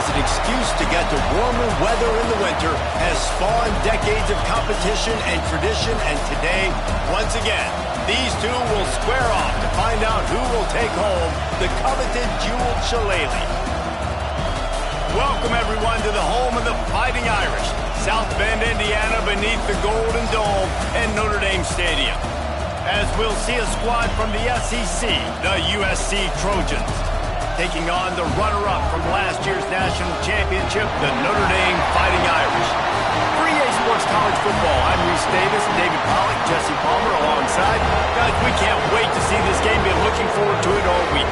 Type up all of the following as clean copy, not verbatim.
an excuse to get to warmer weather in the winter has spawned decades of competition and tradition, and today, once again, these two will square off to find out who will take home the coveted jeweled shillelagh. Welcome, everyone, to the home of the Fighting Irish, South Bend, Indiana, beneath the Golden Dome and Notre Dame Stadium. As we'll see a squad from the SEC, the USC Trojans, taking on the runner-up from last year's national championship, the Notre Dame Fighting Irish. For EA Sports College Football, I'm Reese Davis, David Pollack, Jesse Palmer alongside. Guys, we can't wait to see this game. Been looking forward to it all week.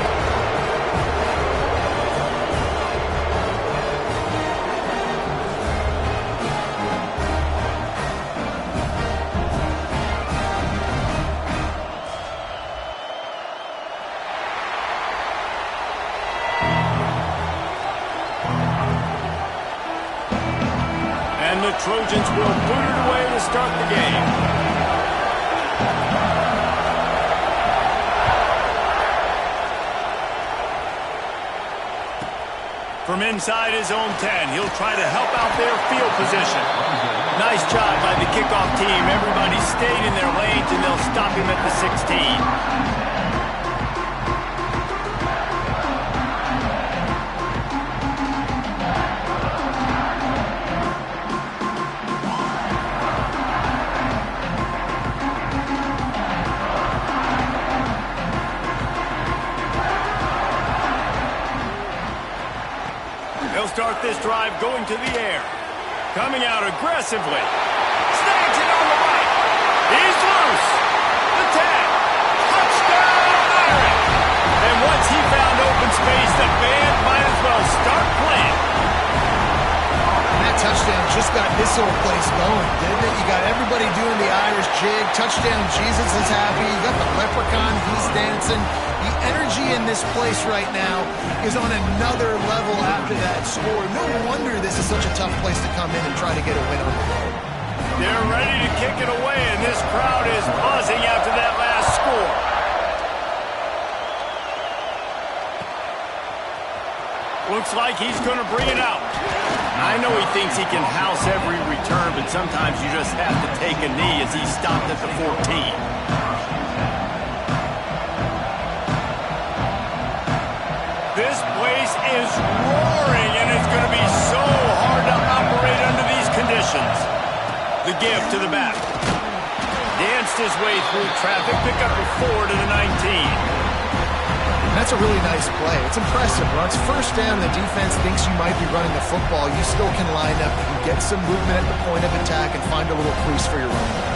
And the Trojans will boot it away to start the game. From inside his own 10, he'll try to help out their field position. Nice job by the kickoff team. Everybody stayed in their lanes, and they'll stop him at the 16. He'll start this drive going to the air. Coming out aggressively. Snags it on the right. He's loose. The tag. Touchdown, Irish. And once he found open space, the band might as well start playing. And that touchdown just got this little place going, didn't it? You got everybody doing the Irish jig. Touchdown, Jesus is happy. You got the leprechaun, he's dancing. The energy in this place right now is on another level after that score. No wonder this is such a tough place to come in and try to get a win on the road. They're ready to kick it away, and this crowd is buzzing after that last score. Looks like he's going to bring it out. I know he thinks he can house every return, but sometimes you just have to take a knee as he stopped at the 14. This place is roaring, and it's going to be so hard to operate under these conditions. The give to the back. Danced his way through traffic, pick up a 4 to the 19. That's a really nice play. It's impressive. When it's first down and the defense thinks you might be running the football, you still can line up and get some movement at the point of attack and find a little crease for your running back.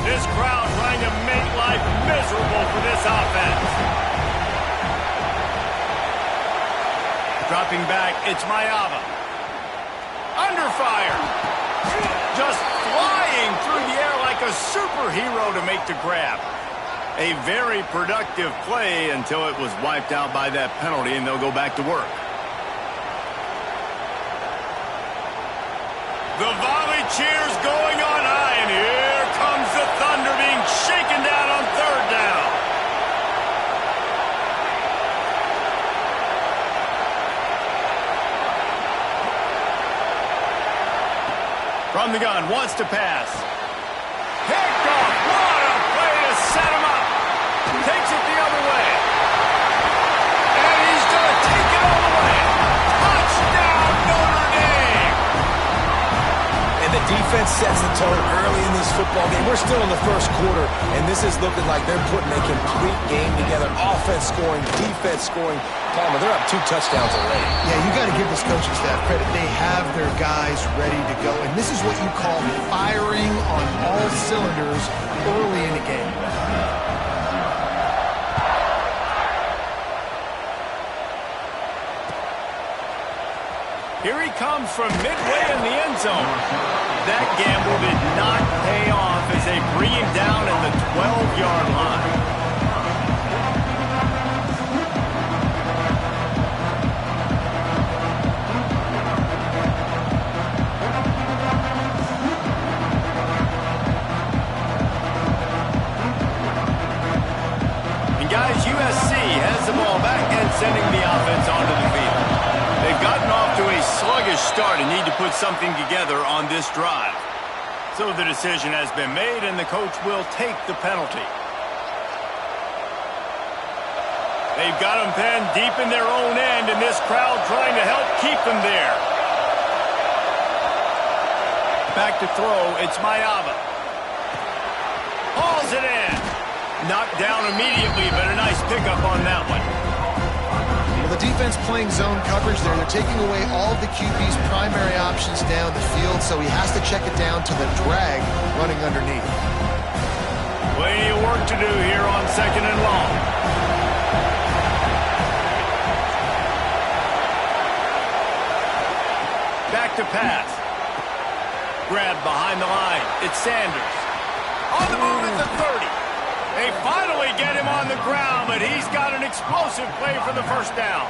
This crowd trying to make life miserable for this offense. Dropping back, it's Mayava. Under fire. Just flying through the air like a superhero to make the grab. A very productive play until it was wiped out by that penalty, and they'll go back to work. The volley cheers going on high, and here comes the Thunder being shaken down on third down. From the gun, wants to pass. Picked off. What a play to set him up. Takes it the other way. And he's going to take it all the way. Touchdown, Notre Dame. And the defense sets the tone early in this football game. We're still in the first quarter, and this is looking like they're putting a complete game together. Offense scoring, defense scoring. Palmer, they're up 2 touchdowns already. Yeah, you got to give this coaching staff credit. They have their guys ready to go, and this is what you call firing on all cylinders early in the game. Here he comes from midway in the end zone. That gamble did not pay off as they bring him down at the 12-yard line. And guys, USC has the ball back and sending the offense onto the field. They've gotten off to a sluggish start and need to put something together on this drive. So the decision has been made, and the coach will take the penalty. They've got them penned deep in their own end, and this crowd trying to help keep them there. Back to throw, it's Mayava. Hauls it in. Knocked down immediately, but a nice pickup on that one. The defense playing zone coverage there. They're taking away all of the QB's primary options down the field, so he has to check it down to the drag running underneath. Plenty of work to do here on 2nd and long. Back to pass. Grab behind the line. It's Sanders. On the move at the 30. They finally get him on the ground, but he's got an explosive play for the first down.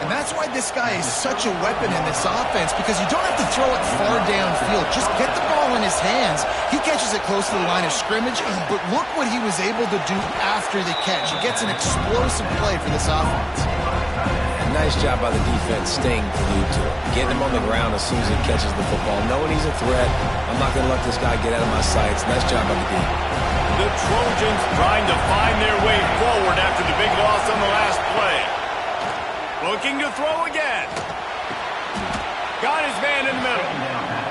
And that's why this guy is such a weapon in this offense, because you don't have to throw it far downfield. Just get the ball in his hands. He catches it close to the line of scrimmage, but look what he was able to do after the catch. He gets an explosive play for this offense. Nice job by the defense staying glued to it. Getting him on the ground as soon as he catches the football. Knowing he's a threat, I'm not going to let this guy get out of my sights. Nice job by the defense. The Trojans trying to find their way forward after the big loss on the last play. Looking to throw again. Got his man in the middle.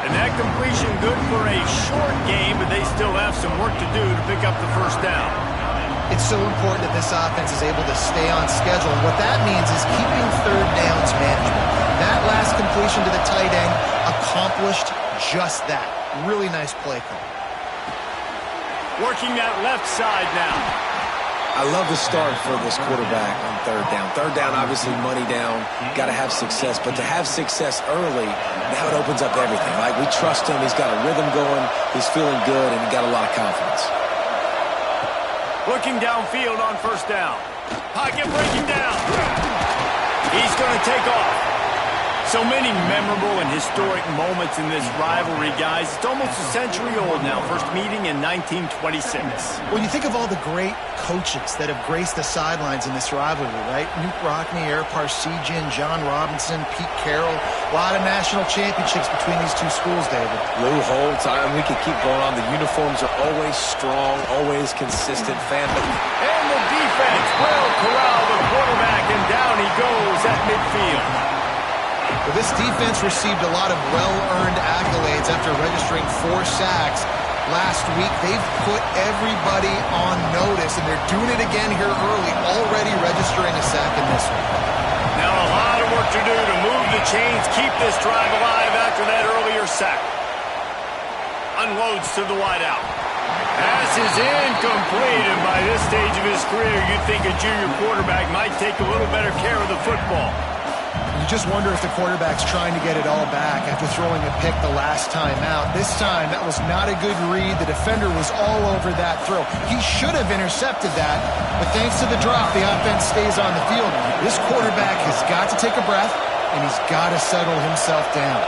And that completion good for a short game, but they still have some work to do to pick up the first down. It's so important that this offense is able to stay on schedule. And what that means is keeping third downs manageable. That last completion to the tight end accomplished just that. Really nice play call. Working that left side now. I love the start for this quarterback on 3rd down. 3rd down, obviously money down. Got to have success. But to have success early, now it opens up everything. Like, we trust him. He's got a rhythm going. He's feeling good, and he got a lot of confidence. Looking downfield on 1st down. Pocket breaking down. He's going to take off. So many memorable and historic moments in this rivalry, guys. It's almost a century old now. First meeting in 1926. When you think of all the great coaches that have graced the sidelines in this rivalry, right? Newt Rockne, Eric Parsegian, John Robinson, Pete Carroll. A lot of national championships between these two schools, David. Lou Holtz. We could keep going on. The uniforms are always strong, always consistent. And the defense will corral the quarterback, and down he goes at midfield. Well, this defense received a lot of well-earned accolades after registering 4 sacks last week. They've put everybody on notice, and they're doing it again here early, already registering a sack in this one. Now a lot of work to do to move the chains, keep this drive alive after that earlier sack. Unloads to the wideout. Pass is incomplete, and by this stage of his career, you'd think a junior quarterback might take a little better care of the football. You just wonder if the quarterback's trying to get it all back after throwing a pick the last time out. This time, that was not a good read. The defender was all over that throw. He should have intercepted that, but thanks to the drop, the offense stays on the field. This quarterback has got to take a breath, and he's got to settle himself down.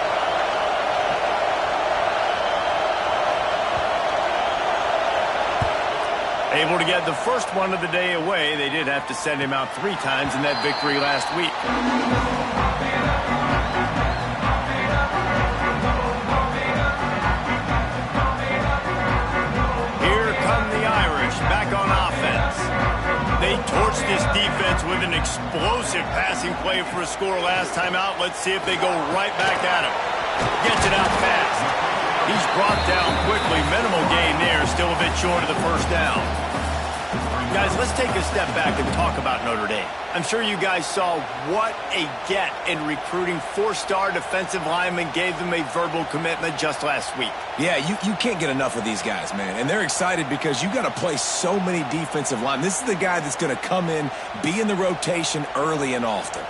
Able to get the first one of the day away. They did have to send him out 3 times in that victory last week. Here come the Irish back on offense. They torched this defense with an explosive passing play for a score last time out. Let's see if they go right back at him. Gets it out fast. He's brought down quickly. Minimal gain there, still a bit short of the first down. Guys, let's take a step back and talk about Notre Dame. I'm sure you guys saw what a get in recruiting four-star defensive linemen gave them a verbal commitment just last week. Yeah, you can't get enough of these guys, man. And they're excited because you got to play so many defensive linemen. This is the guy that's going to come in, be in the rotation early and often.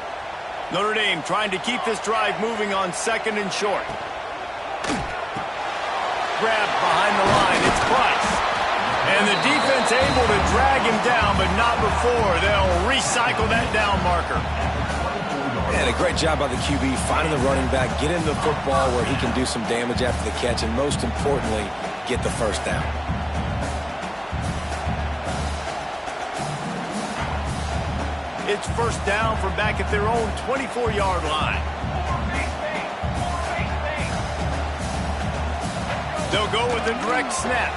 Notre Dame trying to keep this drive moving on 2nd and short. Grab behind the line. It's Price. And the defense able to drag him down, but not before they'll recycle that down marker. And a great job by the QB finding the running back, get him the football where he can do some damage after the catch, and most importantly, get the first down. It's first down from back at their own 24-yard line. They'll go with a direct snap.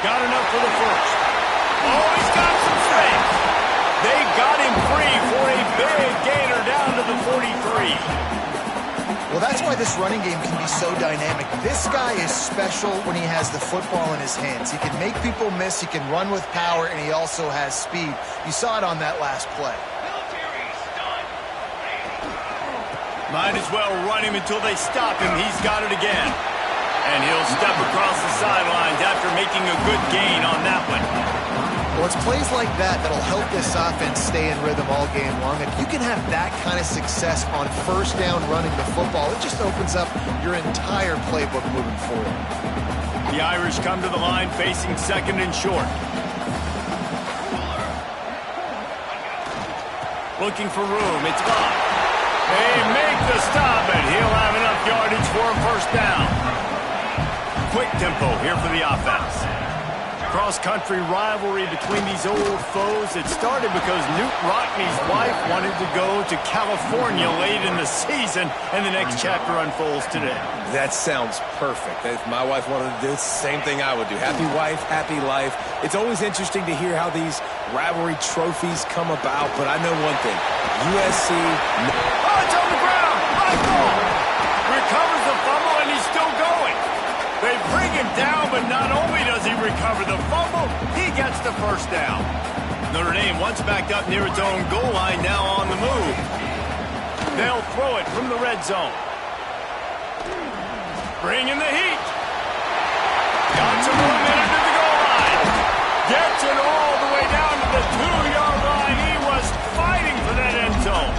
Got enough for the first. Oh, he's got some space. They got him free for a big gainer down to the 43. Well, that's why this running game can be so dynamic. This guy is special when he has the football in his hands. He can make people miss, he can run with power, and he also has speed. You saw it on that last play. Might as well run him until they stop him. He's got it again. And he'll step across the sidelines after making a good gain on that one. Well, it's plays like that that'll help this offense stay in rhythm all game long. If you can have that kind of success on first down running the football, it just opens up your entire playbook moving forward. The Irish come to the line facing 2nd and short. Looking for room. It's Locke. They make the stop, and he'll have enough yardage for a first down. Quick tempo here for the offense. Cross-country rivalry between these old foes. It started because Newt Rockney's wife wanted to go to California late in the season, and the next chapter unfolds today. That sounds perfect. If my wife wanted to do the same thing I would do. Happy wife, happy life. It's always interesting to hear how these rivalry trophies come about, but I know one thing. USC... Oh, it's on the ground! High ball! Recovers the fumble, and he's still going. They bring him down, but not only does he recover the fumble, he gets the first down. Notre Dame once backed up near its own goal line, now on the move. They'll throw it from the red zone. Bring in the heat. Got some momentum to the goal line. Gets it all the way down to the 2-yard line. He was fighting for that end zone.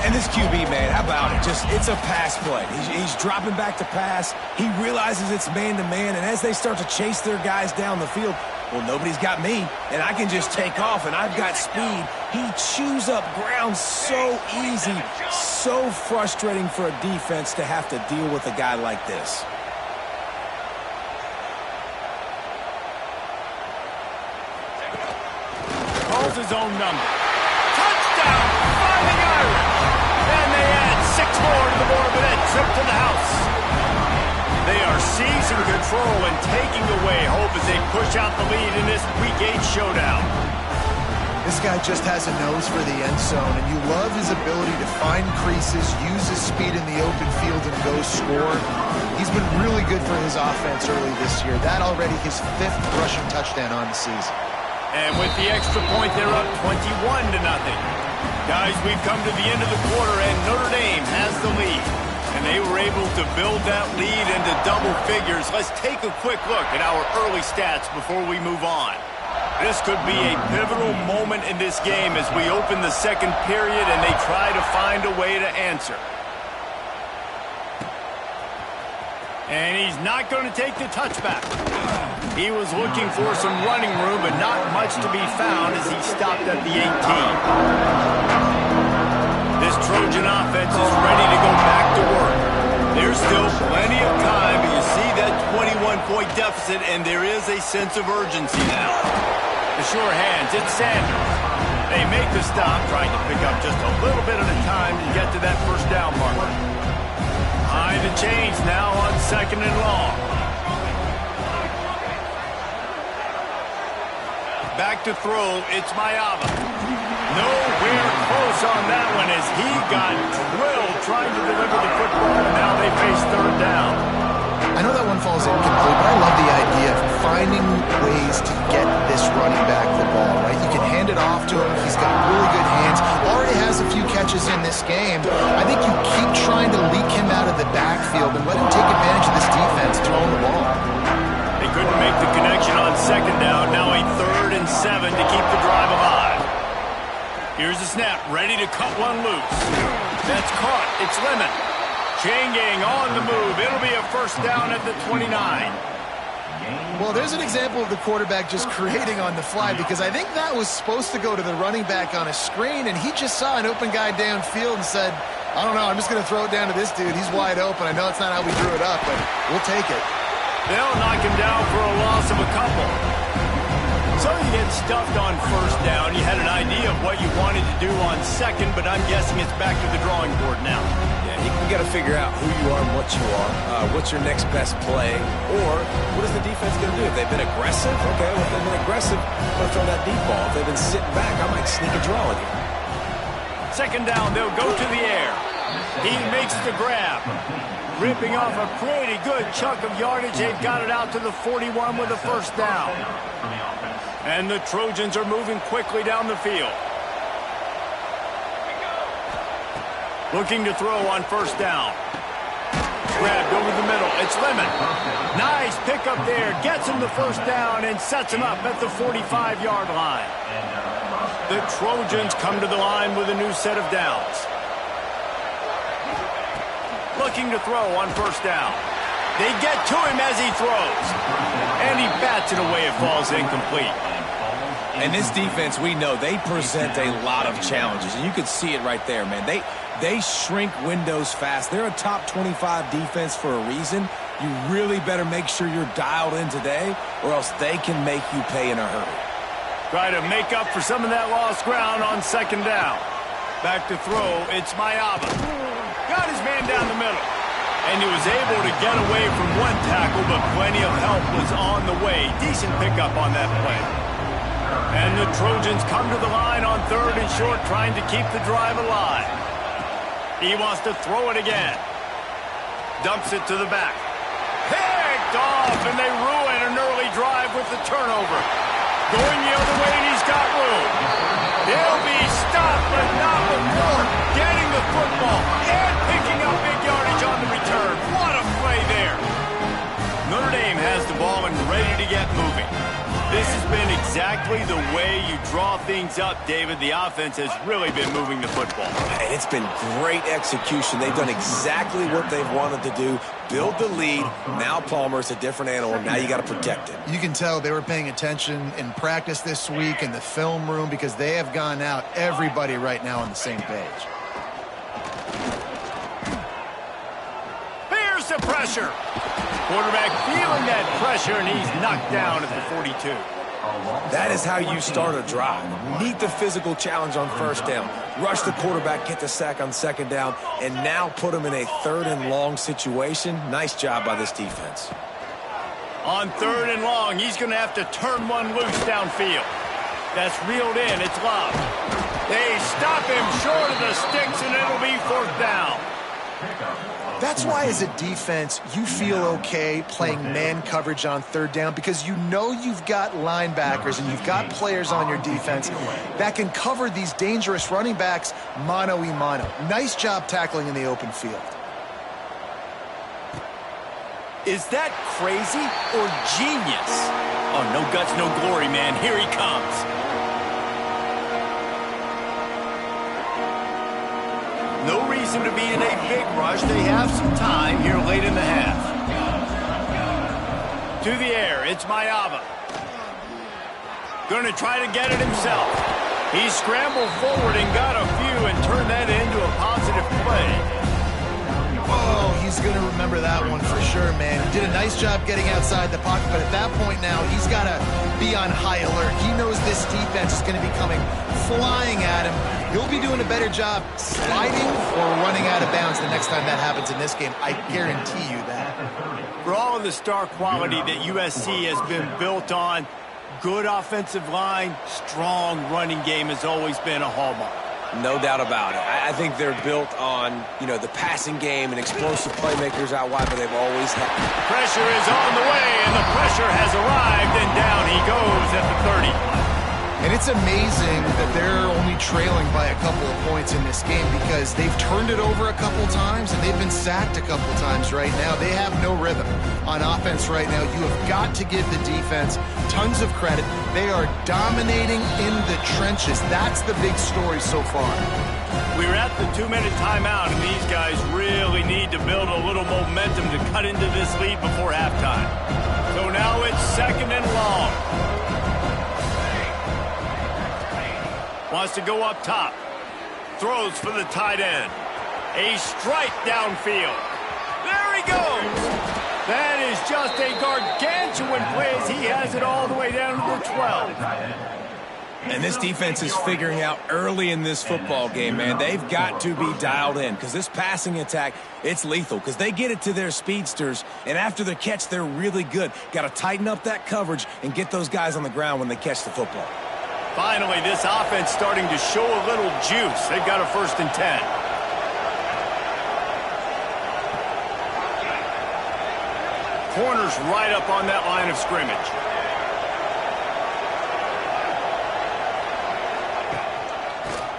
And this QB, man, how about it? It's a pass play. He's dropping back to pass. He realizes it's man-to-man, and as they start to chase their guys down the field, well, nobody's got me, and I can just take off, and I've got speed. He chews up ground so easy, so frustrating for a defense to have to deal with a guy like this. Calls his own number. Touchdown, Fighting Irish! And they add 6 more to the board with that trip to the house. They are seizing control and taking away hope as they push out the lead in this Week 8 showdown. This guy just has a nose for the end zone, and you love his ability to find creases, use his speed in the open field, and go score. He's been really good for his offense early this year. That already his 5th rushing touchdown on the season. And with the extra point, they're up 21-0. Guys, we've come to the end of the quarter, and Notre Dame has the lead. And they were able to build that lead into double figures. Let's take a quick look at our early stats before we move on. This could be a pivotal moment in this game as we open the second period and they try to find a way to answer. And he's not going to take the touchback. He was looking for some running room, but not much to be found as he stopped at the 18. This Trojan offense is ready to go back to work. There's still plenty of time, but you see that 21-point deficit, and there is a sense of urgency now. The sure hands, it's Sanders. They make the stop, trying to pick up just a little bit at a time to get to that first down marker. High the chains now on 2nd and long. Back to throw, it's Mayava. Nowhere close on that one as he got drilled trying to deliver the football. Now they face third down. I know that one falls incomplete, but I love the idea of finding ways to get this running back the ball, right? You can hand it off to him. He's got really good hands. Already has a few catches in this game. I think you keep trying to leak him out of the backfield and let him take advantage of this defense throwing the ball. They couldn't make the connection on second down. Now a 3rd and 7 to keep the drive alive. Here's the snap, ready to cut one loose. That's caught. It's Lemon. Chain gang on the move. It'll be a first down at the 29. Well, there's an example of the quarterback just creating on the fly, because I think that was supposed to go to the running back on a screen, and he just saw an open guy downfield and said, I don't know, I'm just going to throw it down to this dude. He's wide open. I know it's not how we drew it up, but we'll take it. They'll knock him down for a loss of a couple. So you get stuffed on first down. You had an idea of what you wanted to do on second, but I'm guessing it's back to the drawing board now. Yeah, you got to figure out who you are and what you are. What's your next best play? Or what is the defense going to do? If they've been aggressive, okay, well, if they've been aggressive, I'm going to throw that deep ball. If they've been sitting back, I might sneak a draw in here. Second down, they'll go to the air. He makes the grab. Ripping off a pretty good chunk of yardage. They've got it out to the 41 with a first down. And the Trojans are moving quickly down the field. Looking to throw on first down. Grabbed over the middle. It's Lemon. Nice pickup there. Gets him the first down and sets him up at the 45-yard line. The Trojans come to the line with a new set of downs. Looking to throw on first down. They get to him as he throws. And he bats it away. It falls incomplete. And this defense, we know, they present a lot of challenges. And you can see it right there, man. They shrink windows fast. They're a top 25 defense for a reason. You really better make sure you're dialed in today, or else they can make you pay in a hurry. Try to make up for some of that lost ground on second down. Back to throw, it's Mayaba. Got his man down the middle. And he was able to get away from one tackle, but plenty of help was on the way. Decent pickup on that play. And the Trojans come to the line on 3rd and short, trying to keep the drive alive. He wants to throw it again. Dumps it to the back. Picked off, and they ruin an early drive with the turnover. Going the other way, and he's got room. He'll be stopped, but not before getting the football and picking up big yardage on the return. What a play there. Notre Dame has the ball and ready to get moving. This has been exactly the way you draw things up, David. The offense has really been moving the football. And it's been great execution. They've done exactly what they've wanted to do. Build the lead. Now Palmer's a different animal. Now you got to protect it. You can tell they were paying attention in practice this week in the film room, because they have gone out, everybody right now on the same page. Here's the pressure. Quarterback feeling that pressure, and he's knocked down at the 42. That is how you start a drive. Meet the physical challenge on first down. Rush the quarterback, get the sack on second down, and now put him in a 3rd and long situation. Nice job by this defense. On 3rd and long, he's going to have to turn one loose downfield. That's reeled in. It's Love. They stop him short of the sticks, and it'll be 4th down. That's why, as a defense, you feel okay playing man coverage on 3rd down, because you know you've got linebackers and you've got players on your defense that can cover these dangerous running backs mano-a-mano. Nice job tackling in the open field. Is that crazy or genius? Oh, no guts, no glory, man. Here he comes. No reason to be in a big rush. They have some time here late in the half. To the air, it's Mayaba. Going to try to get it himself. He scrambled forward and got a few and turned that into a positive play. Oh, he's going to remember that one for sure, man. He did a nice job getting outside the pocket, but at that point now, he's got to be on high alert. He knows this defense is going to be coming flying at him. He'll be doing a better job sliding or running out of bounds the next time that happens in this game. I guarantee you that. For all of the star quality that USC has been built on, good offensive line, strong running game has always been a hallmark. No doubt about it. I think they're built on, the passing game and explosive playmakers out wide, but they've always had. Pressure is on the way, and the pressure has arrived, and down he goes at the 30. And it's amazing that they're only trailing by a couple of points in this game because they've turned it over a couple times and they've been sacked a couple times right now. They have no rhythm on offense right now. You have got to give the defense tons of credit. They are dominating in the trenches. That's the big story so far. We're at the 2-minute timeout, and these guys really need to build a little momentum to cut into this lead before halftime. So now it's 2nd and long. Wants to go up top. Throws for the tight end. A strike downfield. There he goes. That is just a gargantuan play as he has it all the way down to the 12. And this defense is figuring out early in this football game, man. They've got to be dialed in because this passing attack, it's lethal because they get it to their speedsters, and after the catch, they're really good. Got to tighten up that coverage and get those guys on the ground when they catch the football. Finally, this offense starting to show a little juice. They've got a 1st and 10. Corner's right up on that line of scrimmage.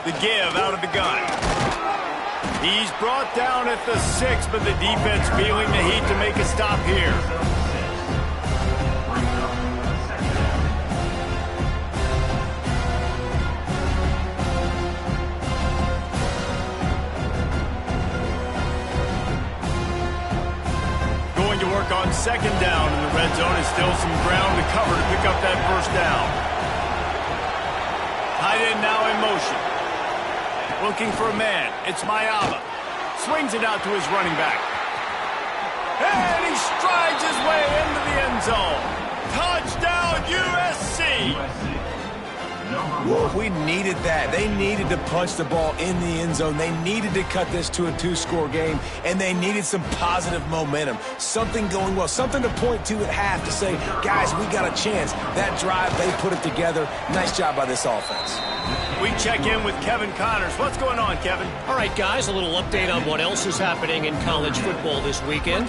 The give out of the gun. He's brought down at the 6, but the defense feeling the heat to make a stop here. On 2nd down in the red zone is still some ground to cover to pick up that 1st down. Tight end now in motion. Looking for a man. It's Mayava. Swings it out to his running back. And he strides his way into the end zone. Touchdown USC! We needed that. They needed to punch the ball in the end zone. They needed to cut this to a 2-score game, and they needed some positive momentum. Something going well, something to point to at half to say, guys, we got a chance. That drive, they put it together. Nice job by this offense. We check in with Kevin Connors. What's going on, Kevin? All right, guys, a little update on what else is happening in college football this weekend.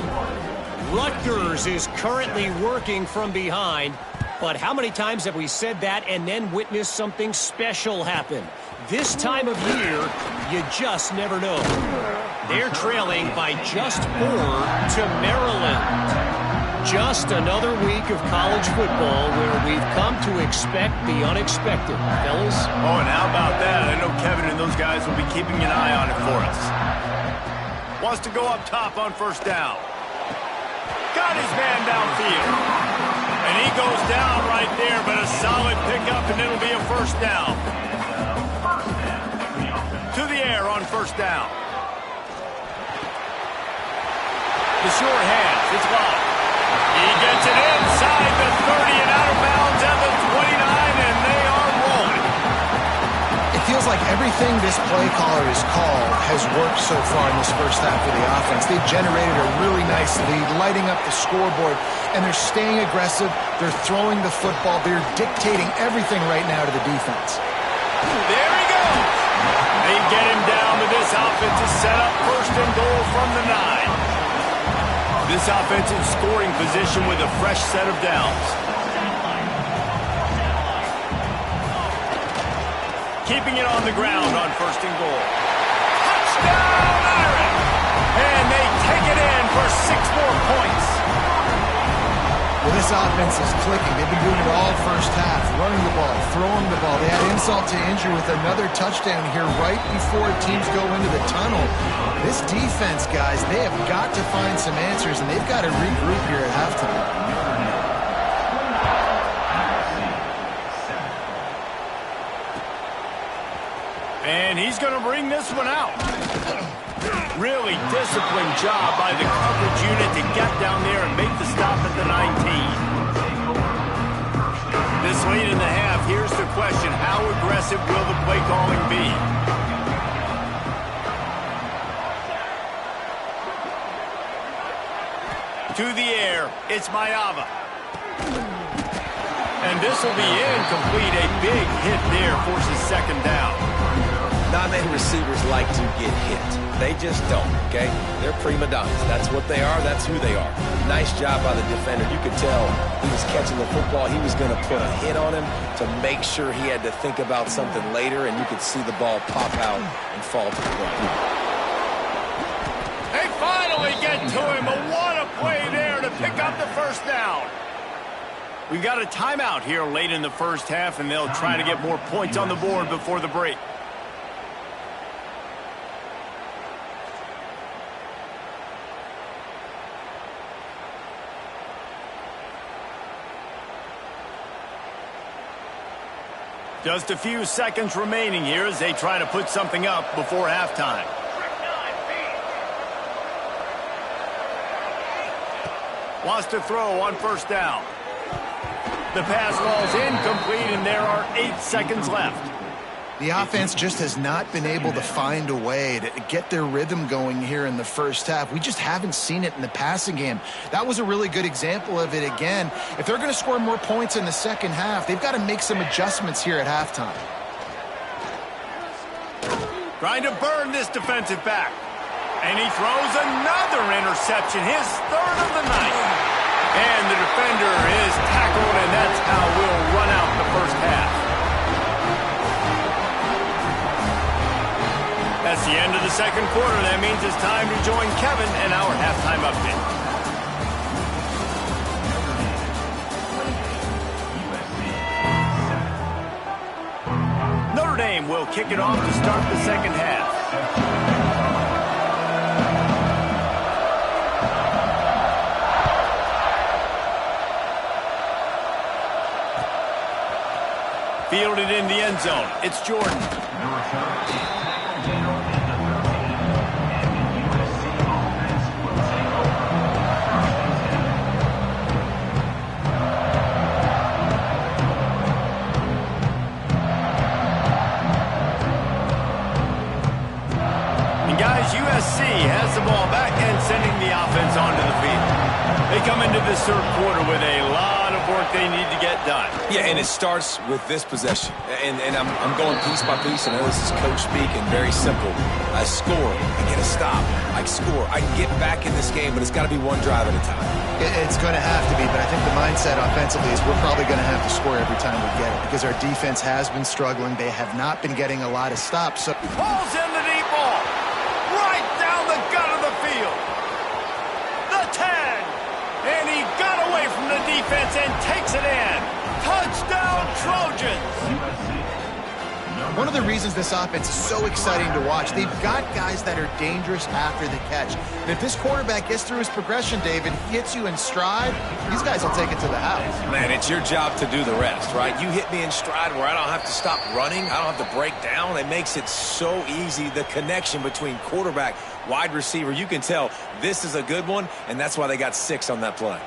Rutgers is currently working from behind. But how many times have we said that and then witnessed something special happen? This time of year, you just never know. They're trailing by just 4 to Maryland. Just another week of college football where we've come to expect the unexpected, fellas. Oh, and how about that? I know Kevin and those guys will be keeping an eye on it for us. Wants to go up top on 1st down. Got his man downfield. And he goes down right there, but a solid pickup, and it'll be a 1st down. To the air on 1st down. The sure hands, it's low. He gets it inside the 30 and out of bounds at the 29, and they are rolling. It feels like everything this play caller has called has worked so far in this 1st half of the offense. They've generated a really nice lead, lighting up the scoreboard, and they're staying aggressive. They're throwing the football. They're dictating everything right now to the defense. There he goes. They get him down to this offense to set up 1st and goal from the 9. This offense in scoring position with a fresh set of downs. Keeping it on the ground on 1st and goal. Touchdown, Irish! And they take it in for 6 more points. Well, this offense is clicking. They've been doing it all 1st half, running the ball, throwing the ball. They had insult to injury with another touchdown here right before teams go into the tunnel. This defense, guys, they have got to find some answers, and they've got to regroup here at halftime. And he's going to bring this one out. Really disciplined job by the coverage unit to get down there and make the stop at the 19. This late in the half, here's the question. How aggressive will the play calling be? To the air, it's Mayava. And this will be incomplete. A big hit there forces 2nd down. high-man receivers like to get hit. They just don't, okay? They're prima donnas. That's what they are. That's who they are. Nice job by the defender. You could tell he was catching the football. He was going to put a hit on him to make sure he had to think about something later, and you could see the ball pop out and fall to the ground. They finally get to him. What a play there to pick up the first down. We got a timeout here late in the first half, and they'll try to get more points on the board before the break. Just a few seconds remaining here as they try to put something up before halftime. Wants to throw on first down. The pass ball's incomplete, and there are 8 seconds left. The offense just has not been able to find a way to get their rhythm going here in the first half. We just haven't seen it in the passing game. That was a really good example of it again. If they're going to score more points in the second half, they've got to make some adjustments here at halftime. Trying to burn this defensive back. And he throws another interception, his third of the night. And the defender is tackled, and that's how we'll run out the first half. That's the end of the second quarter. That means it's time to join Kevin and our halftime update. Notre Dame will kick it off to start the second half. Fielded in the end zone. It's Jordan. And guys, USC has the ball back and sending the offense onto the field. They come into this third quarter with a lot of work they need to get done. Yeah, and it starts with this possession. And I'm going piece by piece. I know this is coach speak and very simple. I score, I get a stop, I score. I can get back in this game, but it's got to be one drive at a time. It's going to have to be, but I think the mindset offensively is we're probably going to have to score every time we get it because our defense has been struggling. They have not been getting a lot of stops. So Pulls in the deep ball. Right down the gut of the field. The 10. And he got away from the defense and takes it in. Touchdown, Trojans. one of the reasons this offense is so exciting to watch, they've got guys that are dangerous after the catch. And if this quarterback gets through his progression, David, he hits you in stride, these guys will take it to the house. Man, it's your job to do the rest, right? You hit me in stride where I don't have to stop running. I don't have to break down. It makes it so easy, the connection between quarterback, wide receiver. You can tell this is a good one, and that's why they got 6 on that play.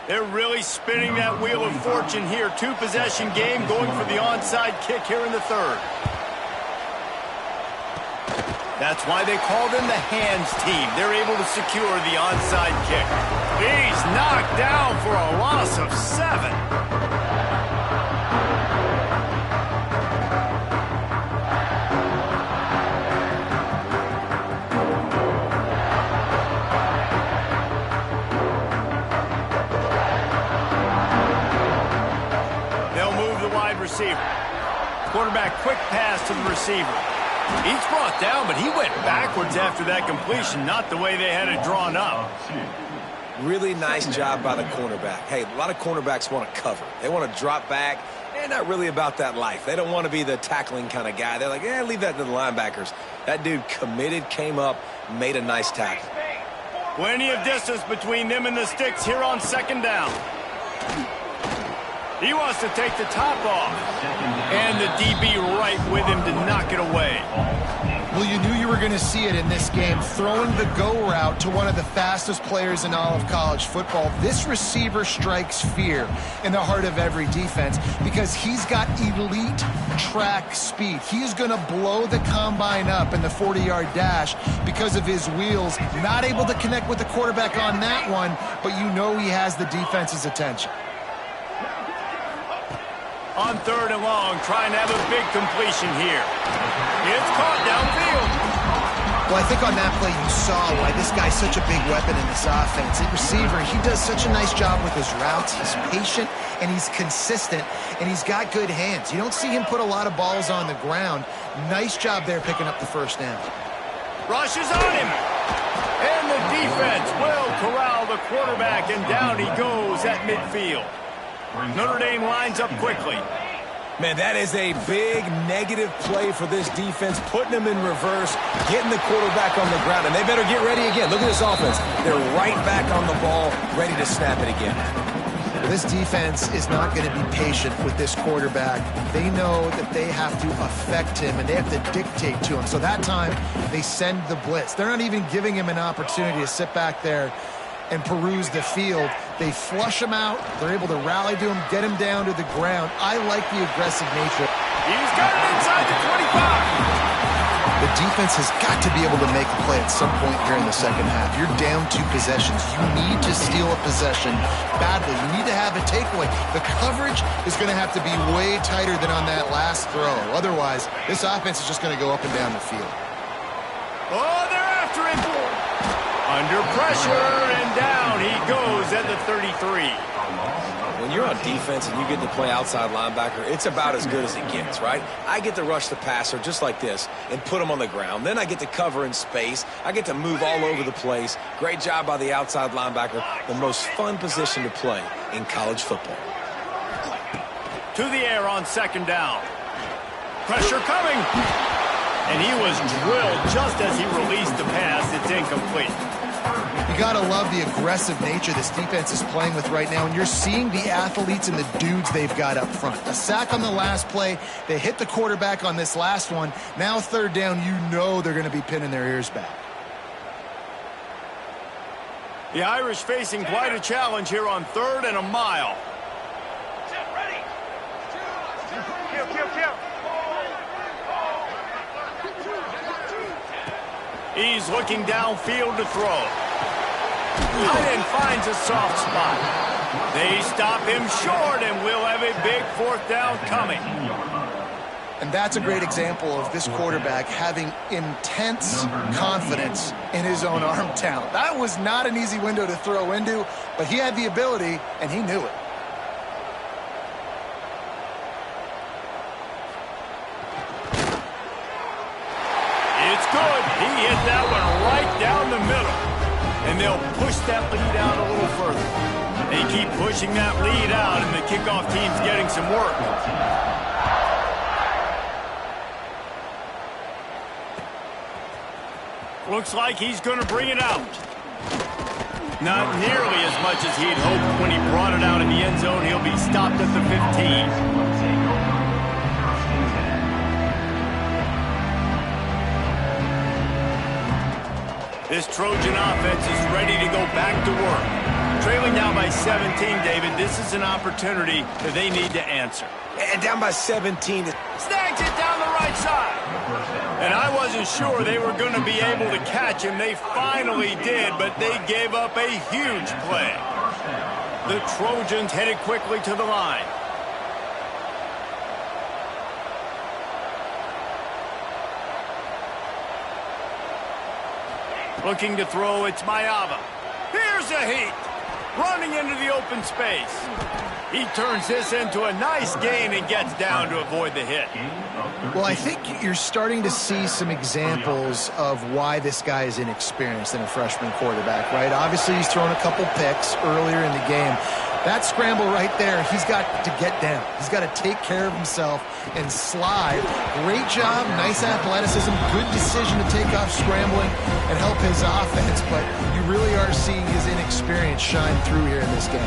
They're really spinning that wheel of fortune here. 2-possession game, going for the onside kick here in the third. That's why they call them the hands team. They're able to secure the onside kick. He's knocked down for a loss of 7. Receiver. Quarterback quick pass to the receiver. He's brought down, but he went backwards after that completion, not the way they had it drawn up. Really nice job by the cornerback. Hey, a lot of cornerbacks want to cover. They want to drop back. They're not really about that life. They don't want to be the tackling kind of guy. They're like, leave that to the linebackers. That dude committed, came up, made a nice tackle. Plenty of distance between them and the sticks here on second down. He wants to take the top off. And the DB right with him to knock it away. Well, you knew you were going to see it in this game. Throwing the go route to one of the fastest players in all of college football. This receiver strikes fear in the heart of every defense because he's got elite track speed. He's going to blow the combine up in the 40-yard dash because of his wheels. Not able to connect with the quarterback on that one, but you know he has the defense's attention. On 3rd and long, trying to have a big completion here. It's caught downfield. Well, I think on that play you saw why this guy's such a big weapon in this offense. At receiver, he does such a nice job with his routes. He's patient, and he's consistent, and he's got good hands. You don't see him put a lot of balls on the ground. Nice job there picking up the first down. Rushes on him. And the defense will corral the quarterback, and down he goes at midfield. Notre Dame lines up quickly. Man, that is a big negative play for this defense, putting them in reverse, getting the quarterback on the ground, and they better get ready again. Look at this offense. They're right back on the ball, ready to snap it again. This defense is not going to be patient with this quarterback. They know that they have to affect him, and they have to dictate to him. So that time, they send the blitz. They're not even giving him an opportunity to sit back there and peruse the field. They flush him out. They're able to rally to him, get him down to the ground. I like the aggressive nature. He's got it inside the 25. The defense has got to be able to make a play at some point here in the second half. You're down 2 possessions. You need to steal a possession badly. You need to have a takeaway. The coverage is going to have to be way tighter than on that last throw. Otherwise, this offense is just going to go up and down the field. Oh, they're after it. Under pressure, and down he goes at the 33. When you're on defense and you get to play outside linebacker, it's about as good as it gets, right? I get to rush the passer just like this and put him on the ground. Then I get to cover in space. I get to move all over the place. Great job by the outside linebacker. The most fun position to play in college football. To the air on 2nd down. Pressure coming. And he was drilled just as he released the pass. It's incomplete. You got to love the aggressive nature this defense is playing with right now, and you're seeing the athletes and the dudes they've got up front. A sack on the last play. They hit the quarterback on this last one. Now 3rd down, you know they're going to be pinning their ears back. The Irish facing quite a challenge here on 3rd and a mile. He's looking downfield to throw. Tight end finds a soft spot. They stop him short, and we'll have a big 4th down coming. And that's a great example of this quarterback having intense confidence in his own arm talent. That was not an easy window to throw into, but he had the ability, and he knew it. It's good. He hit that one right down the middle. And they'll push that lead out a little further. They keep pushing that lead out, and the kickoff team's getting some work. Looks like he's going to bring it out. Not nearly as much as he'd hoped when he brought it out in the end zone. He'll be stopped at the 15. This Trojan offense is ready to go back to work. Trailing down by 17, David, this is an opportunity that they need to answer. And down by 17. Snags it down the right side. And I wasn't sure they were going to be able to catch him. They finally did, but they gave up a huge play. The Trojans headed quickly to the line. Looking to throw, it's Mayava. Here's a heat. Running into the open space. He turns this into a nice gain and gets down to avoid the hit. Well, I think you're starting to see some examples of why this guy is inexperienced in a freshman quarterback, right? Obviously, he's thrown a couple picks earlier in the game. That scramble right there, he's got to get down. He's got to take care of himself and slide. Great job, nice athleticism, good decision to take off scrambling and help his offense, but you really are seeing his inexperience shine through here in this game.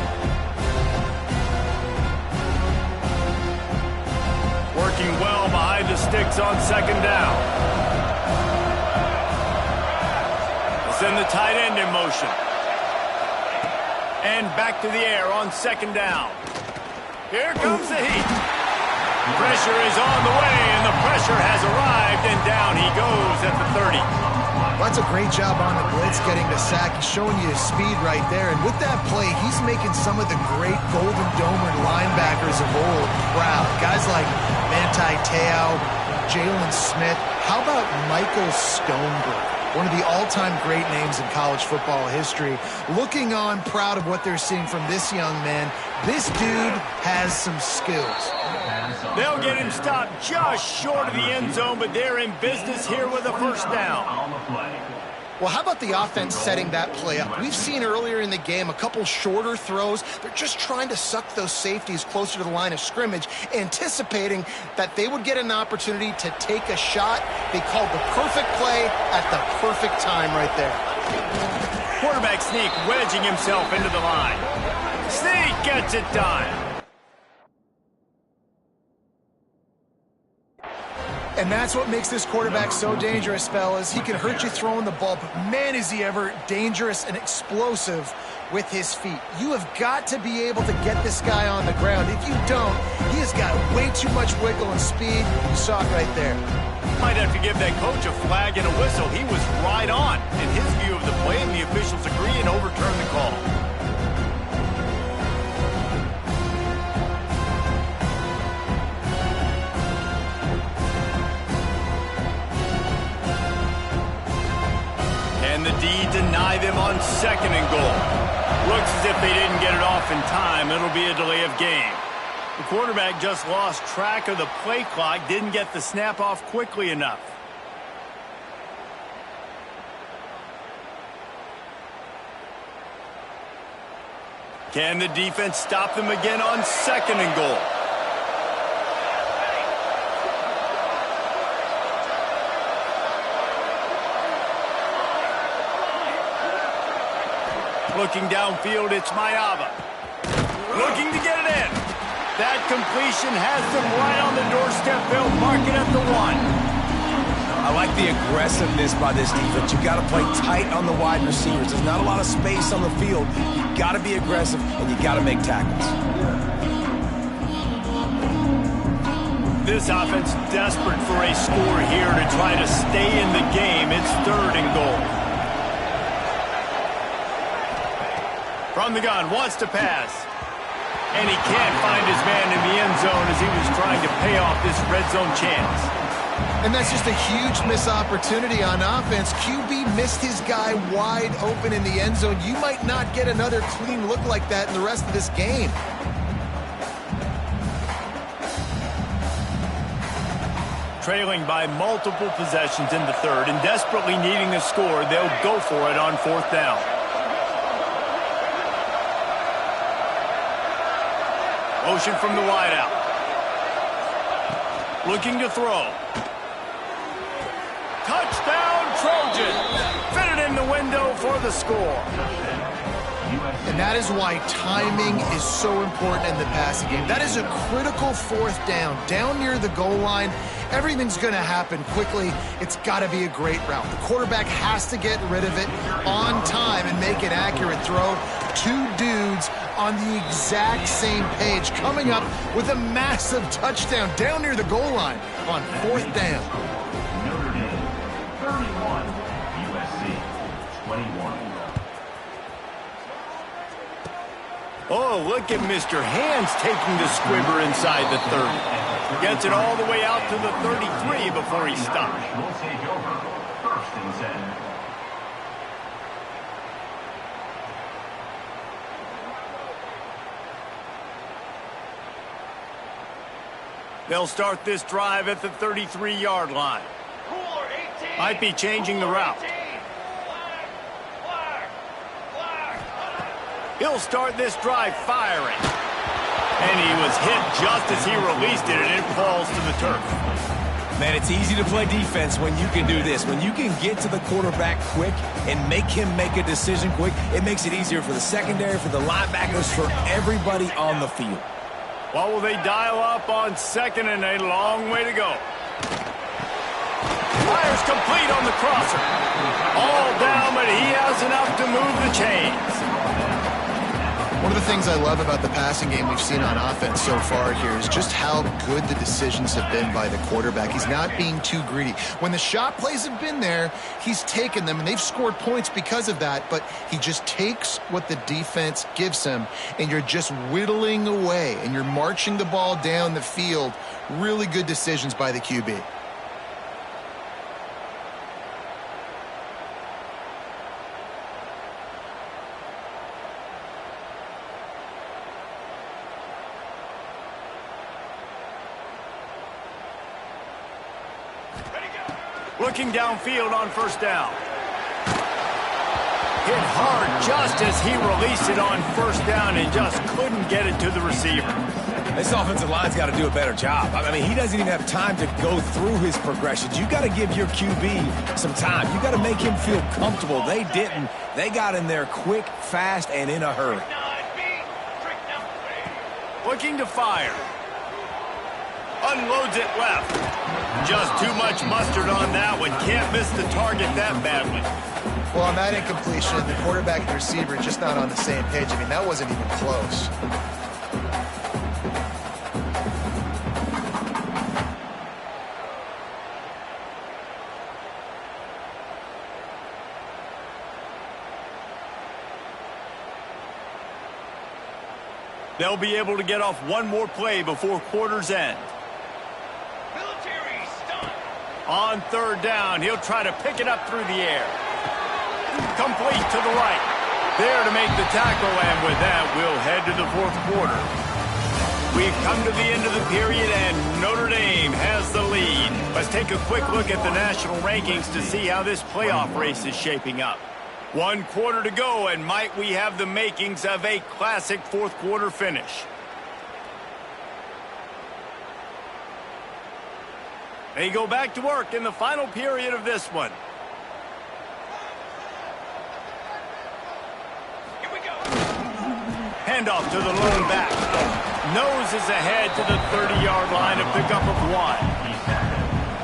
Working well behind the sticks on 2nd down. send the tight end in motion. And back to the air on second down. Here comes the heat. Pressure is on the way, and the pressure has arrived, and down he goes at the 30. Well, that's a great job on the blitz getting the sack. He's showing you his speed right there. And with that play, he's making some of the great Golden Domer linebackers of old proud. Guys like Manti Te'o, Jalen Smith. How about Michael Stoneberg? One of the all-time great names in college football history. Looking on, proud of what they're seeing from this young man. This dude has some skills. They'll get him stopped just short of the end zone, but they're in business here with a first down. Well, how about the offense setting that play up? We've seen earlier in the game a couple shorter throws. They're just trying to suck those safeties closer to the line of scrimmage, anticipating that they would get an opportunity to take a shot. They called the perfect play at the perfect time right there. Quarterback sneak wedging himself into the line. Sneak gets it done. And that's what makes this quarterback so dangerous, fellas. He can hurt you throwing the ball, but man, is he ever dangerous and explosive with his feet. You have got to be able to get this guy on the ground. If you don't, he has got way too much wiggle and speed. You saw it right there. Might have to give that coach a flag and a whistle. He was right on in his view of the play, and the officials agree and overturn the call. And the D deny them on second and goal. Looks as if they didn't get it off in time. It'll be a delay of game. The quarterback just lost track of the play clock, didn't get the snap off quickly enough. Can the defense stop them again on second and goal? Looking downfield, it's Mayava. Looking to get it in. That completion has them right on the doorstep. They'll mark it at the 1. I like the aggressiveness by this defense. You've got to play tight on the wide receivers. There's not a lot of space on the field. You've got to be aggressive, and you've got to make tackles. This offense desperate for a score here to try to stay in the game. It's third and goal. From the gun, wants to pass. And he can't find his man in the end zone as he was trying to pay off this red zone chance. And that's just a huge missed opportunity on offense. QB missed his guy wide open in the end zone. You might not get another clean look like that in the rest of this game. Trailing by multiple possessions in the third and desperately needing a score, they'll go for it on fourth down. Motion from the wideout. Looking to throw. Touchdown, Trojan. Fitted in the window for the score. And that is why timing is so important in the passing game. That is a critical fourth down. Down near the goal line, everything's going to happen quickly. It's got to be a great route. The quarterback has to get rid of it on time and make an accurate throw. Two dudes on the exact same page, coming up with a massive touchdown down near the goal line on fourth down. Notredame, 31, USC, 21. Oh, look at Mr. Hands taking the squibber inside the 30. Gets it all the way out to the 33 before he stops. Will take over, first and 10. They'll start this drive at the 33-yard line. Might be changing the route. He'll start this drive firing. And he was hit just as he released it, and it falls to the turf. Man, it's easy to play defense when you can do this. When you can get to the quarterback quick and make him make a decision quick, it makes it easier for the secondary, for the linebackers, for everybody on the field. What will they dial up on second and a long way to go? Fires Fire's complete on the crosser. All down, but he has enough to move the chains. One of the things I love about the passing game we've seen on offense so far here is just how good the decisions have been by the quarterback. He's not being too greedy. When the shot plays have been there, he's taken them, and they've scored points because of that, but he just takes what the defense gives him, and you're just whittling away, and you're marching the ball down the field. Really good decisions by the QB. Looking downfield on first down. Hit hard just as he released it on first down and just couldn't get it to the receiver. This offensive line's got to do a better job. I mean, he doesn't even have time to go through his progressions. You got to give your QB some time. You got to make him feel comfortable. They didn't. They got in there quick, fast, and in a hurry. Looking to fire. Unloads it left. Just too much mustard on that one. Can't miss the target that badly. Well, on that incompletion, the quarterback and the receiver just not on the same page. I mean, that wasn't even close. They'll be able to get off one more play before quarter's end. On third down, he'll try to pick it up through the air. Complete to the right. There to make the tackle, and with that, we'll head to the fourth quarter. We've come to the end of the period, and Notre Dame has the lead. Let's take a quick look at the national rankings to see how this playoff race is shaping up. 1 quarter to go, and might we have the makings of a classic fourth quarter finish. They go back to work in the final period of this one. Here we go. Handoff to the lone back. Noses ahead to the 30-yard line, a pickup of 1.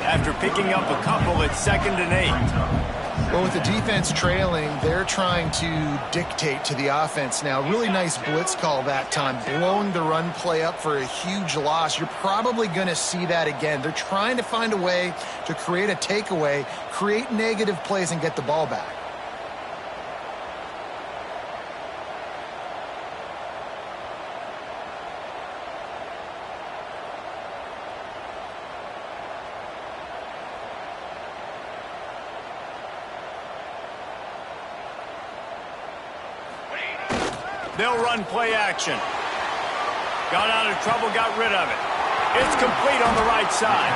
After picking up a couple, it's 2nd and 8. Well, with the defense trailing, they're trying to dictate to the offense now. Really nice blitz call that time, blowing the run play up for a huge loss. You're probably going to see that again. They're trying to find a way to create a takeaway, create negative plays, and get the ball back. They'll run play action. Got out of trouble, got rid of it. It's complete on the right side.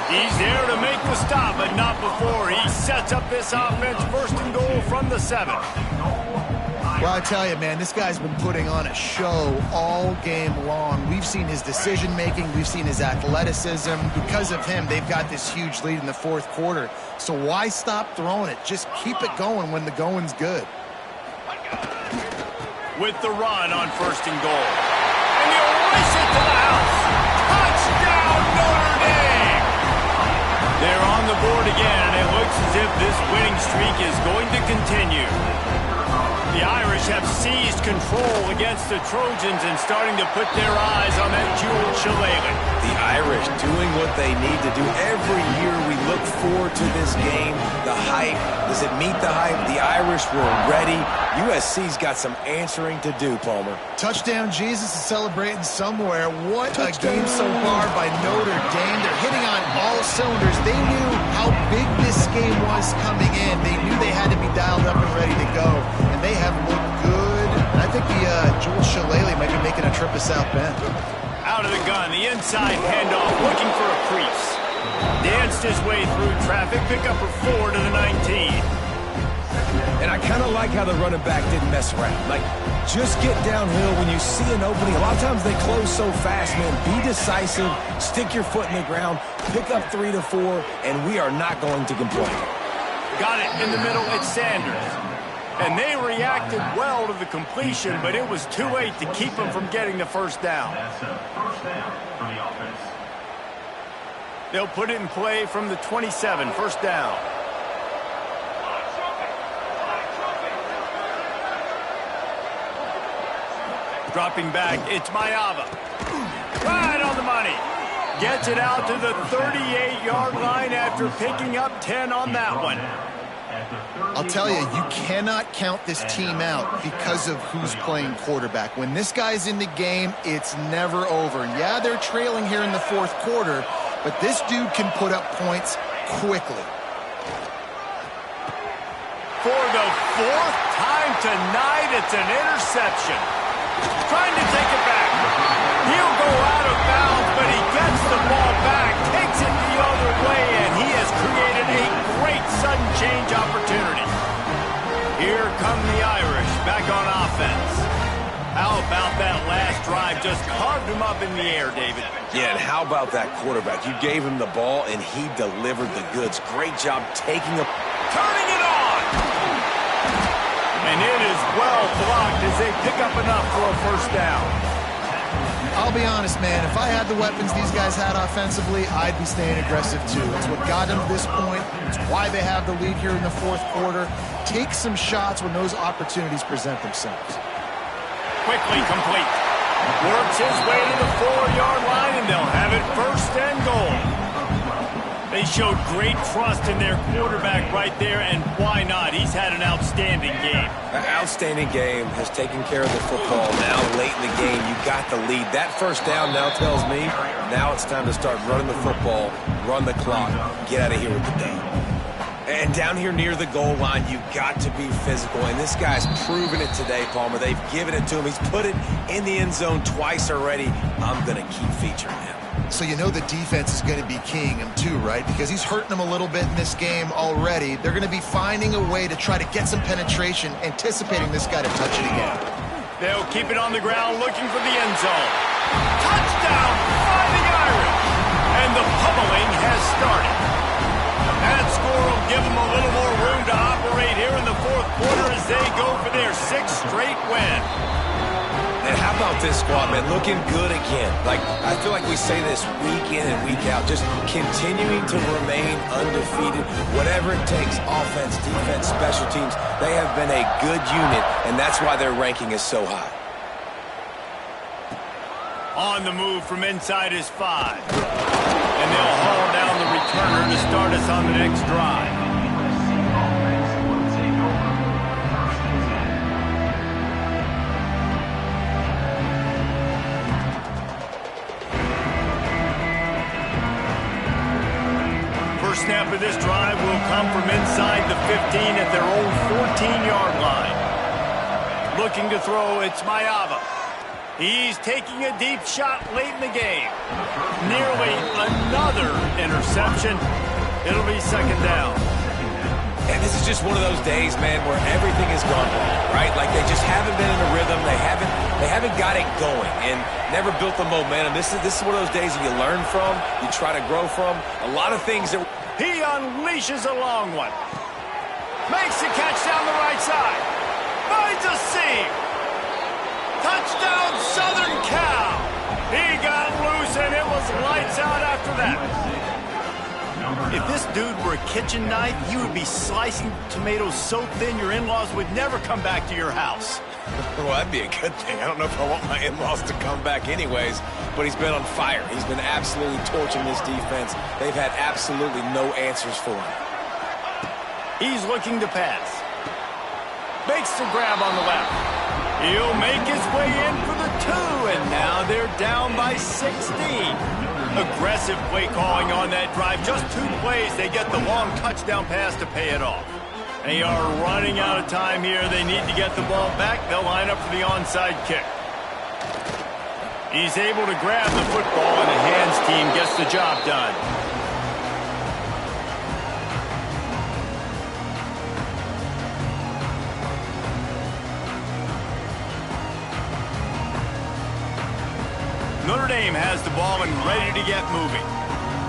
He's there to make the stop, but not before he sets up this offense 1st and goal from the 7. Well, I tell you, man, this guy's been putting on a show all game long. We've seen his decision-making. We've seen his athleticism. Because of him, they've got this huge lead in the fourth quarter. So why stop throwing it? Just keep it going when the going's good. With the run on 1st and goal. And he'll race it to the house. Touchdown, Notre Dame! They're on the board again, and it looks as if this winning streak is going to continue. The Irish have seized control against the Trojans and starting to put their eyes on that jeweled shillelagh. The Irish doing what they need to do. Every year we look forward to this game. The hype, does it meet the hype? The Irish were ready. USC's got some answering to do, Palmer. Touchdown Jesus is celebrating somewhere. What a game so far by Notre Dame. They're hitting on all cylinders. They knew how big this game was coming in. They knew they had to be dialed up and ready to go. And they have looked good. And I think the Jewel Shillelagh might be making a trip to South Bend. Out of the gun, the inside handoff, looking for a crease. Danced his way through traffic, pick up a 4 to the 19. And I kind of like how the running back didn't mess around. Like, just get downhill when you see an opening. A lot of times they close so fast, man. Be decisive, stick your foot in the ground, pick up 3 to 4, and we are not going to complain. Got it in the middle, it's Sanders. And they reacted well to the completion, but it was too late to keep them from getting the first down. That's a first down for the offense. They'll put it in play from the 27, first down. Dropping back, it's Mayava. Right on the money. Gets it out to the 38-yard line after picking up 10 on that one. I'll tell you, you cannot count this team out because of who's playing quarterback. When this guy's in the game, it's never over. Yeah, they're trailing here in the fourth quarter, but this dude can put up points quickly. For the fourth time tonight, it's an interception. Trying to take it back. He'll go out of bounds, but he gets the ball back, takes it the other way, and he has created a great sudden change opportunity. Here come the Irish back on offense. How about that last drive? Just carved him up in the air, David. Yeah, and how about that quarterback? You gave him the ball, and he delivered the goods. Great job taking the... Turning it on! And it is well blocked as they pick up enough for a first down. I'll be honest, man, if I had the weapons these guys had offensively, I'd be staying aggressive too. It's what got them to this point. It's why they have the lead here in the fourth quarter. Take some shots when those opportunities present themselves. Quickly complete. Works his way to the 4-yard line, and they'll have it first and goal. They showed great trust in their quarterback right there, and why not? He's had an outstanding game. An outstanding game, has taken care of the football. Now, late in the game, you got the lead. That first down now tells me now it's time to start running the football, run the clock, get out of here with the day. And down here near the goal line, you got to be physical, and this guy's proven it today, Palmer. They've given it to him. He's put it in the end zone twice already. I'm going to keep featuring him. So you know the defense is going to be keying him too, right? Because he's hurting them a little bit in this game already. They're going to be finding a way to try to get some penetration, anticipating this guy to touch it again. They'll keep it on the ground looking for the end zone. Touchdown, Fighting Irish! And the pummeling has started. That score will give them a little more room to operate here in the fourth quarter as they go for their 6th straight win. And how about this squad, man? Looking good again. Like, I feel like we say this week in and week out, just continuing to remain undefeated. Whatever it takes, offense, defense, special teams, they have been a good unit, and that's why their ranking is so high. On the move from inside is 5. And they'll haul down the returner to start us on the next drive. First snap of this drive will come from inside the 15 at their own 14-yard line. Looking to throw, it's Mayava. He's taking a deep shot late in the game. Nearly another interception. It'll be second down. And this is just one of those days, man, where everything has gone wrong, right? Like they just haven't been in a rhythm. They haven't got it going and never built the momentum. This is one of those days that you learn from, you try to grow from. A lot of things that... He unleashes a long one. Makes the catch down the right side. Finds a seam. Touchdown, Southern Cal. He got loose, and it was lights out after that. If this dude were a kitchen knife, he would be slicing tomatoes so thin your in-laws would never come back to your house. Well, that'd be a good thing. I don't know if I want my in-laws to come back anyways, but he's been on fire. He's been absolutely torching this defense. They've had absolutely no answers for him. He's looking to pass. Makes the grab on the left. He'll make his way in for the 2, and now they're down by 16. Aggressive play calling on that drive. Just 2 plays, they get the long touchdown pass to pay it off. They are running out of time here. They need to get the ball back. They'll line up for the onside kick. He's able to grab the football, and the hands team gets the job done. Notre Dame has the ball and ready to get moving.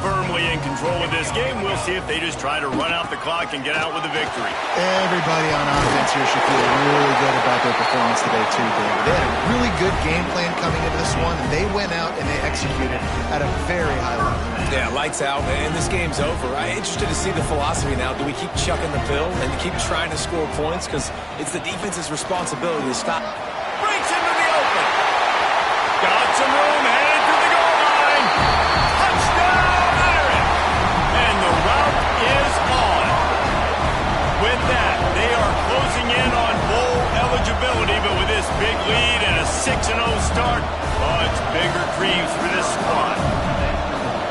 firmly in control of this game. We'll see if they just try to run out the clock and get out with a victory. Everybody on offense here should feel really good about their performance today, too, David. They had a really good game plan coming into this one, and they went out and they executed at a very high level. Yeah, lights out, and this game's over. I'm interested to see the philosophy now. Do we keep chucking the pill and keep trying to score points? Because it's the defense's responsibility to stop. Breaks into the open. Got some room, headed to the goal line. Touchdown, Irish! And the route is on. With that, they are closing in on bowl eligibility, but with this big lead and a 6-0 start, it's bigger dreams for this squad.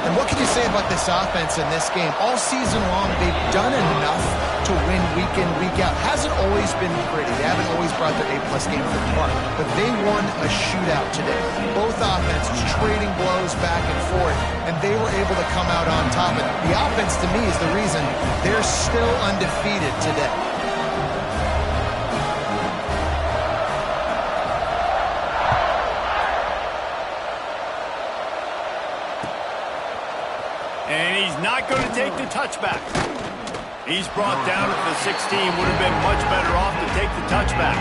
And what can you say about this offense in this game? All season long, they've done enough to win week in, week out. Hasn't always been pretty. They haven't always brought their A-plus game to the park. But they won a shootout today. Both offenses trading blows back and forth, and they were able to come out on top. And the offense, to me, is the reason they're still undefeated today. And he's not going to take the touchback. He's brought down at the 16. Would have been much better off to take the touchback.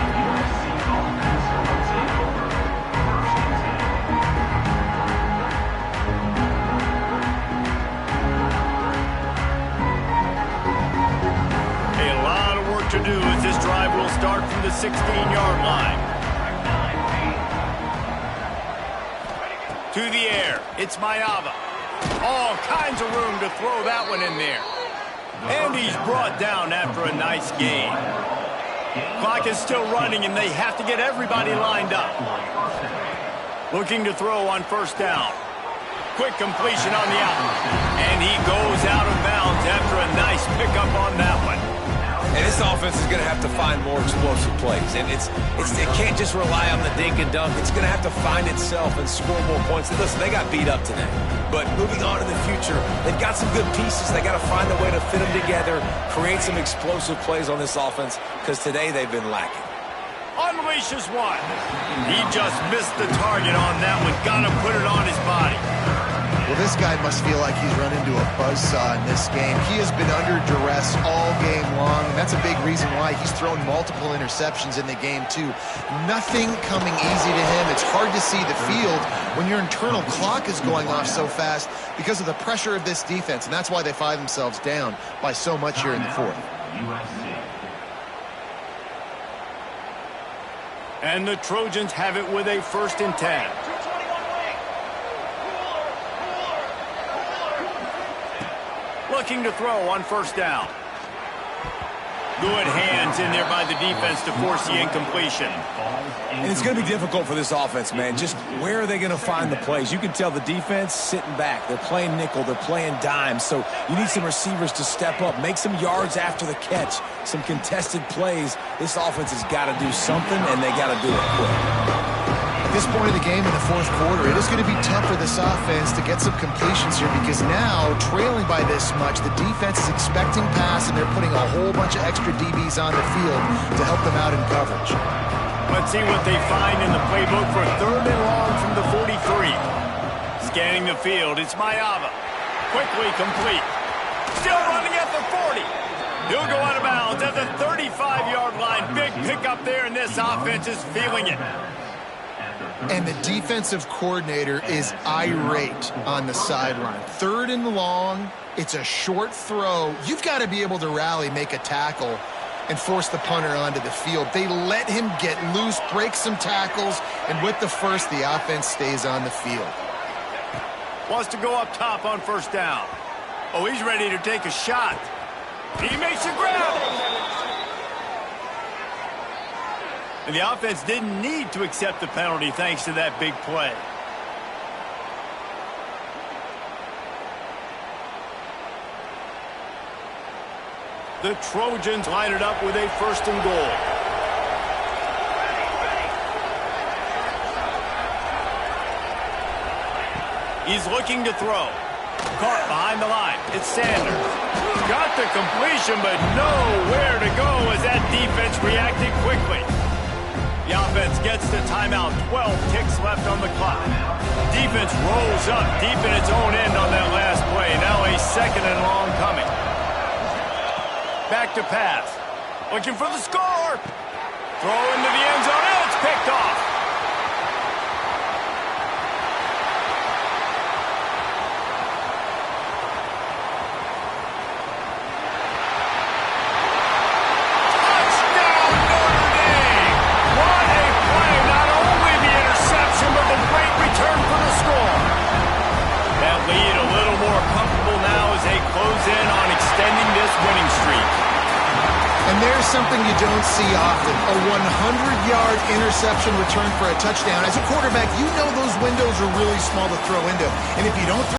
A lot of work to do as this drive will start from the 16-yard line. To the air. It's Mayava. All kinds of room to throw that one in there. And he's brought down after a nice gain. Clock is still running, and they have to get everybody lined up. Looking to throw on first down. Quick completion on the out. And he goes out of bounds after a nice pickup on that one. And this offense is going to have to find more explosive plays. And it can't just rely on the dink and dunk. It's going to have to find itself and score more points. Listen, they got beat up today. But moving on in the future, they've got some good pieces. They got to find a way to fit them together, create some explosive plays on this offense, because today they've been lacking. Unleashes one. He just missed the target on that one. Got to put it on his body. Well, this guy must feel like he's run into a buzzsaw in this game. He has been under duress all game long, and that's a big reason why he's thrown multiple interceptions in the game, too. Nothing coming easy to him. It's hard to see the field when your internal clock is going off so fast because of the pressure of this defense, and that's why they find themselves down by so much here in the fourth. And the Trojans have it with a 1st and 10. Looking to throw on first down. Good hands in there by the defense to force the incompletion. And it's going to be difficult for this offense, man. Just where are they going to find the plays? You can tell the defense sitting back. They're playing nickel. They're playing dime. So you need some receivers to step up, make some yards after the catch, some contested plays. This offense has got to do something, and they got to do it quick. At this point of the game in the fourth quarter, it is going to be tough for this offense to get some completions here because now, trailing by this much, the defense is expecting pass, and they're putting a whole bunch of extra DBs on the field to help them out in coverage. Let's see what they find in the playbook for 3rd and long from the 43. Scanning the field, it's Mayava. Quickly complete. Still running at the 40. He'll go out of bounds at the 35-yard line. Big pickup there, and this offense is feeling it. And the defensive coordinator is irate on the sideline. 3rd and long, it's a short throw. You've got to be able to rally, make a tackle, and force the punter onto the field. They let him get loose, break some tackles, and with the first, the offense stays on the field. Wants to go up top on first down. Oh, he's ready to take a shot. He makes a grab. And the offense didn't need to accept the penalty thanks to that big play. The Trojans line it up with a 1st and goal. He's looking to throw. Caught behind the line. It's Sanders. Got the completion, but nowhere to go as that defense reacted quickly. The offense gets the timeout. 12 ticks left on the clock. Defense rolls up deep in its own end on that last play. Now a second and long coming. Back to pass. Looking for the score. Throw into the end zone, and it's picked off. Touchdown, Notre Dame! What a play. Not only the interception, but the great return for the score. That lead a little more comfortable now as they close in on extending this winning streak. And there's something you don't see often, a 100-yard interception return for a touchdown. As a quarterback, you know those windows are really small to throw into. And if you don't throw